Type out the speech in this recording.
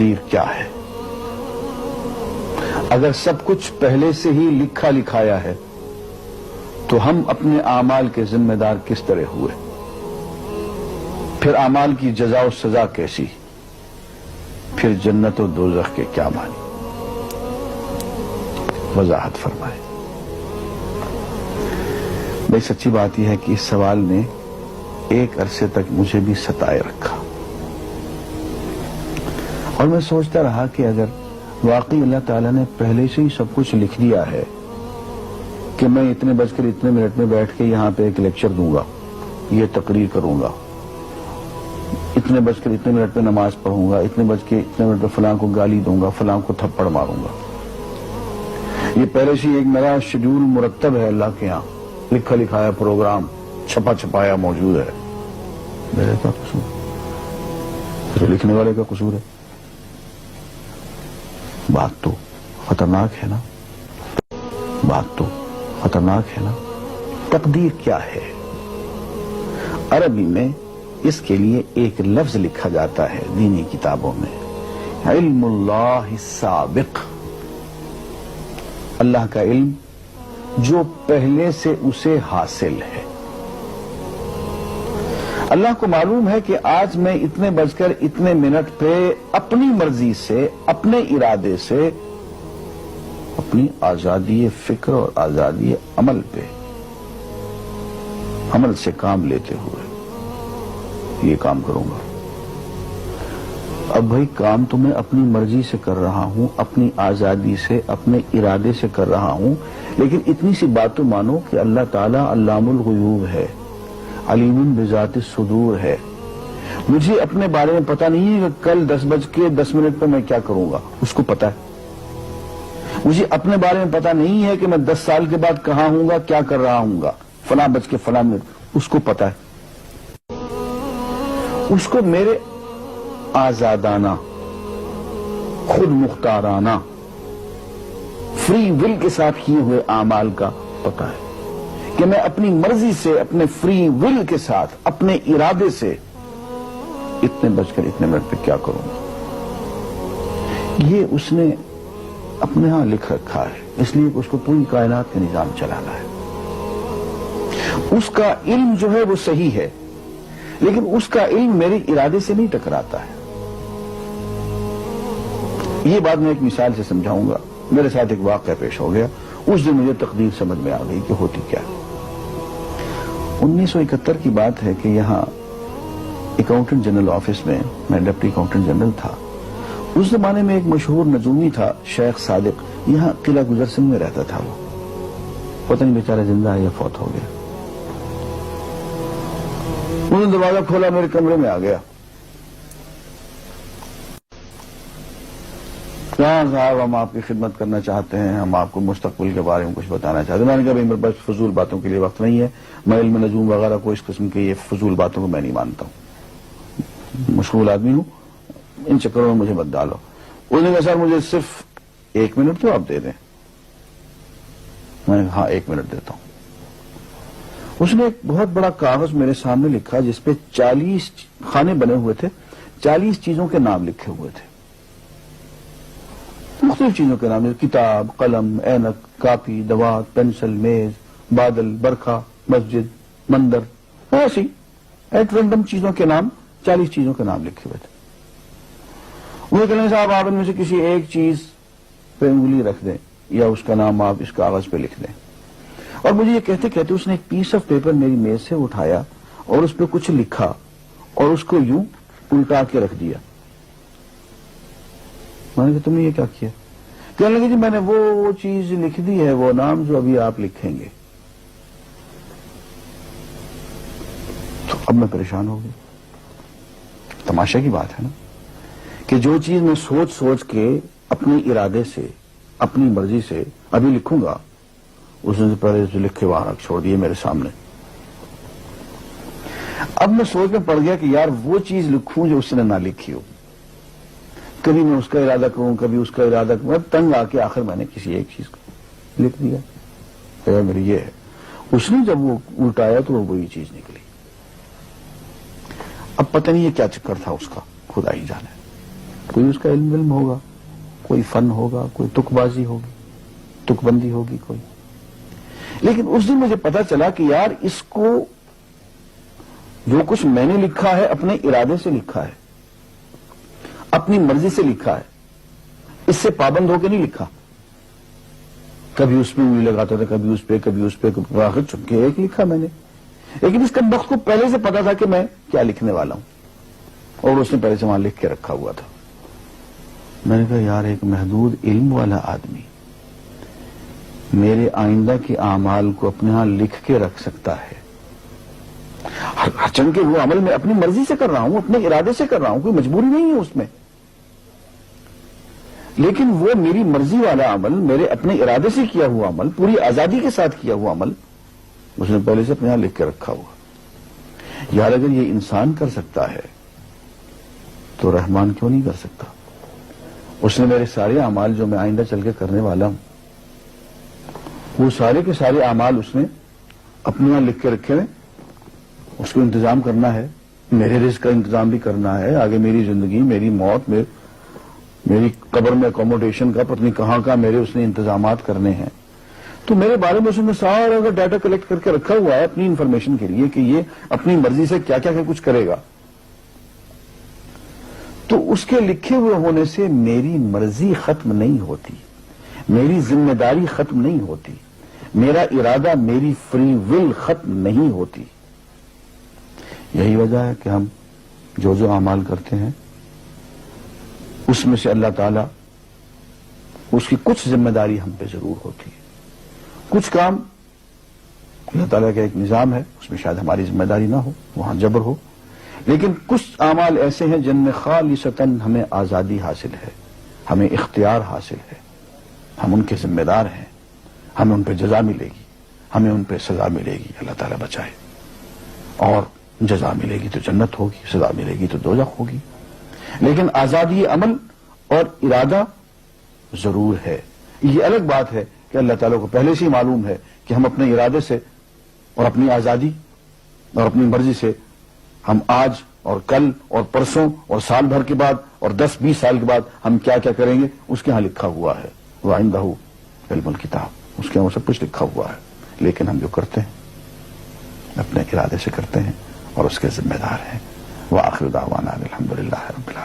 تقدیر کیا ہے؟ اگر سب کچھ پہلے سے ہی لکھا لکھایا ہے تو ہم اپنے اعمال کے ذمہ دار کس طرح ہوئے؟ پھر اعمال کی جزا و سزا کیسی؟ پھر جنت و دوزخ کے کیا معنی؟ وضاحت فرمائے۔ بھئی سچی بات یہ ہے کہ اس سوال نے ایک عرصے تک مجھے بھی ستائے رکھا، اور میں سوچتا رہا کہ اگر واقعی اللہ تعالیٰ نے پہلے سے ہی سب کچھ لکھ دیا ہے کہ میں اتنے بج کر اتنے منٹ میں بیٹھ کے یہاں پہ ایک لیکچر دوں گا، یہ تقریر کروں گا، اتنے بج کر اتنے منٹ میں نماز پڑھوں گا، اتنے بج کے اتنے منٹ میں فلاں کو گالی دوں گا، فلاں کو تھپڑ ماروں گا، یہ پہلے سے ایک میرا شیڈول مرتب ہے، اللہ کے ہاں لکھا لکھایا پروگرام چھپا چھپایا موجود ہے، میرے کا قصور؟ پھر لکھنے والے کا قصور ہے؟ بات تو خطرناک ہے نا، بات تو خطرناک ہے نا۔ تقدیر کیا ہے؟ عربی میں اس کے لیے ایک لفظ لکھا جاتا ہے دینی کتابوں میں، علم اللہ السابق، اللہ کا علم جو پہلے سے اسے حاصل ہے۔ اللہ کو معلوم ہے کہ آج میں اتنے بج کر اتنے منٹ پہ اپنی مرضی سے، اپنے ارادے سے، اپنی آزادی فکر اور آزادی عمل پہ، عمل سے کام لیتے ہوئے یہ کام کروں گا۔ اب بھائی کام تو میں اپنی مرضی سے کر رہا ہوں، اپنی آزادی سے، اپنے ارادے سے کر رہا ہوں، لیکن اتنی سی بات تو مانو کہ اللہ تعالیٰ علام الغیوب ہے، علیم بذات الصدور ہے۔ مجھے اپنے بارے میں پتہ نہیں ہے کہ کل 10:10 پہ میں کیا کروں گا، اس کو پتا ہے۔ مجھے اپنے بارے میں پتہ نہیں ہے کہ میں 10 سال کے بعد کہاں ہوں گا، کیا کر رہا ہوں گا، فلاں بج کے فلاں منٹ، اس کو پتا ہے۔ اس کو میرے آزادانہ، خود مختارانہ، فری ول کے ساتھ کیے ہوئے اعمال کا پتہ ہے کہ میں اپنی مرضی سے، اپنے فری ول کے ساتھ، اپنے ارادے سے اتنے بج کر اتنے منٹ پہ کیا کروں گا۔ یہ اس نے اپنے ہاں لکھ رکھا ہے، اس لیے کہ اس کو پوری کائنات کا نظام چلانا ہے۔ اس کا علم جو ہے وہ صحیح ہے، لیکن اس کا علم میرے ارادے سے نہیں ٹکراتا ہے۔ یہ بات میں ایک مثال سے سمجھاؤں گا۔ میرے ساتھ ایک واقعہ پیش ہو گیا، اس دن مجھے تقدیر سمجھ میں آ گئی کہ ہوتی کیا۔ 1971 کی بات ہے کہ یہاں اکاؤنٹنٹ جنرل آفس میں ڈپٹی اکاؤنٹنٹ جنرل تھا۔ اس زمانے میں ایک مشہور نجومی تھا شیخ صادق، یہاں قلعہ گزر سنگھ میں رہتا تھا۔ وہ پتہ نہیں بیچارہ زندہ ہے یا فوت ہو گیا۔ انہوں نے دروازہ کھولا، میرے کمرے میں آ گیا۔ کہاں صاحب ہم آپ کی خدمت کرنا چاہتے ہیں، ہم آپ کو مستقبل کے بارے میں کچھ بتانا چاہتے ہیں۔ میں نے کہا میرے پاس فضول باتوں کے لیے وقت نہیں ہے، میں علم نجوم وغیرہ کو، اس قسم کے یہ فضول باتوں کو میں نہیں مانتا ہوں، مشغول آدمی ہوں، ان چکروں میں مجھے مت ڈالو۔ اس نے کہا سر مجھے صرف 1 منٹ تو آپ دے دیں۔ میں نے کہا ہاں 1 منٹ دیتا ہوں۔ اس نے ایک بہت بڑا کاغذ میرے سامنے لکھا جس پہ 40 خانے بنے ہوئے تھے، 40 چیزوں کے نام لکھے ہوئے تھے، مختلف چیزوں کے نام، کتاب، قلم، اینک، کاپی، دوات، پینسل، میز، بادل، برکھا، مسجد، مندر، ایسی ایٹ رینڈم چیزوں کے نام، 40 چیزوں کے نام لکھے ہوئے تھے۔ وہ کہنے صاحب آپ ان میں سے کسی ایک چیز پہ انگلی رکھ دیں یا اس کا نام آپ اس کاغذ پہ لکھ دیں۔ اور مجھے یہ کہتے کہتے اس نے ایک پیس آف پیپر میری میز سے اٹھایا اور اس پہ کچھ لکھا اور اس کو یوں الٹا کے رکھ دیا۔ میں نے کہا تم نے یہ کیا کیا؟ کہنے لگے جی میں نے وہ چیز لکھ دی ہے، وہ نام جو ابھی آپ لکھیں گے۔ تو اب میں پریشان ہو گئی۔ تماشا کی بات ہے نا کہ جو چیز میں سوچ سوچ کے اپنے ارادے سے، اپنی مرضی سے ابھی لکھوں گا، اس نے پہلے جو لکھ کے وہاں رکھ چھوڑ دیے میرے سامنے۔ اب میں سوچ میں پڑ گیا کہ یار وہ چیز لکھوں جو اس نے نہ لکھی ہو۔ کبھی میں اس کا ارادہ کروں، کبھی اس کا ارادہ کروں، تنگ آ کے آخر میں نے کسی ایک چیز کو لکھ دیا کہ میری یہ ہے۔ اس نے جب وہ الٹایا تو وہ وہی چیز نکلی۔ اب پتہ نہیں یہ کیا چکر تھا اس کا، خدا ہی جانے۔ کوئی اس کا علم ہوگا، کوئی فن ہوگا، کوئی تک بازی ہوگی، تک بندی ہوگی کوئی. لیکن اس دن مجھے پتا چلا کہ یار اس کو جو کچھ میں نے لکھا ہے اپنے ارادے سے لکھا ہے، اپنی مرضی سے لکھا ہے، اس سے پابند ہو کے نہیں لکھا. کبھی اس میں انگلی لگاتا تھا، کبھی اس پہ آخر چونکہ ایک لکھا میں نے. لیکن اس کم بخت کو پہلے سے پتا تھا کہ میں کیا لکھنے والا ہوں، اور اس نے پہلے سے وہاں لکھ کے رکھا ہوا تھا. میں نے کہا یار ایک محدود علم والا آدمی میرے آئندہ کے اعمال کو اپنے ہاں لکھ کے رکھ سکتا ہے. ہرچند کہ وہ عمل میں اپنی مرضی سے کر رہا ہوں، اپنے ارادے سے کر رہا ہوں، کوئی مجبوری نہیں ہے اس میں، لیکن وہ میری مرضی والا عمل، میرے اپنے ارادے سے کیا ہوا عمل، پوری آزادی کے ساتھ کیا ہوا عمل، اس نے پہلے سے اپنے یہاں لکھ کے رکھا ہوا. یار اگر یہ انسان کر سکتا ہے تو رحمان کیوں نہیں کر سکتا؟ اس نے میرے سارے اعمال جو میں آئندہ چل کے کرنے والا ہوں، وہ سارے کے سارے اعمال اس نے اپنے یہاں لکھ کے رکھے ہیں. اس کو انتظام کرنا ہے، میرے رزق کا انتظام بھی کرنا ہے، آگے میری زندگی، میری موت، میری قبر میں اکوموڈیشن کا پتہ نہیں کہاں کا میرے اس نے انتظامات کرنے ہیں. تو میرے بارے میں اس نے سارا ڈیٹا کلیکٹ کر کے رکھا ہوا ہے اپنی انفارمیشن کے لیے کہ یہ اپنی مرضی سے کیا کیا کچھ کرے گا. تو اس کے لکھے ہوئے ہونے سے میری مرضی ختم نہیں ہوتی، میری ذمہ داری ختم نہیں ہوتی، میرا ارادہ، میری فری ول ختم نہیں ہوتی. یہی وجہ ہے کہ ہم جو اعمال کرتے ہیں اس میں سے اللہ تعالیٰ اس کی کچھ ذمہ داری ہم پہ ضرور ہوتی ہے. کچھ کام اللہ تعالیٰ کا ایک نظام ہے، اس میں شاید ہماری ذمہ داری نہ ہو، وہاں جبر ہو. لیکن کچھ اعمال ایسے ہیں جن میں خالصتاً ہمیں آزادی حاصل ہے، ہمیں اختیار حاصل ہے، ہم ان کے ذمہ دار ہیں، ہمیں ان پہ جزا ملے گی، ہمیں ان پہ سزا ملے گی، اللہ تعالیٰ بچائے. اور جزا ملے گی تو جنت ہوگی، سزا ملے گی تو دوزخ ہوگی. لیکن آزادی عمل اور ارادہ ضرور ہے. یہ الگ بات ہے کہ اللہ تعالیٰ کو پہلے سے ہی معلوم ہے کہ ہم اپنے ارادے سے اور اپنی آزادی اور اپنی مرضی سے ہم آج اور کل اور پرسوں اور سال بھر کے بعد اور 10-20 سال کے بعد ہم کیا کیا کریں گے اس کے ہاں لکھا ہوا ہے. وَعِندَهُ عِلْمُ الْكِتَابِ، اس کے ہاں سب کچھ لکھا ہوا ہے. لیکن ہم جو کرتے ہیں اپنے ارادے سے کرتے ہیں اور اس کے ذمہ دار ہیں. وآخر دعوانا الحمدللہ رب العالمین.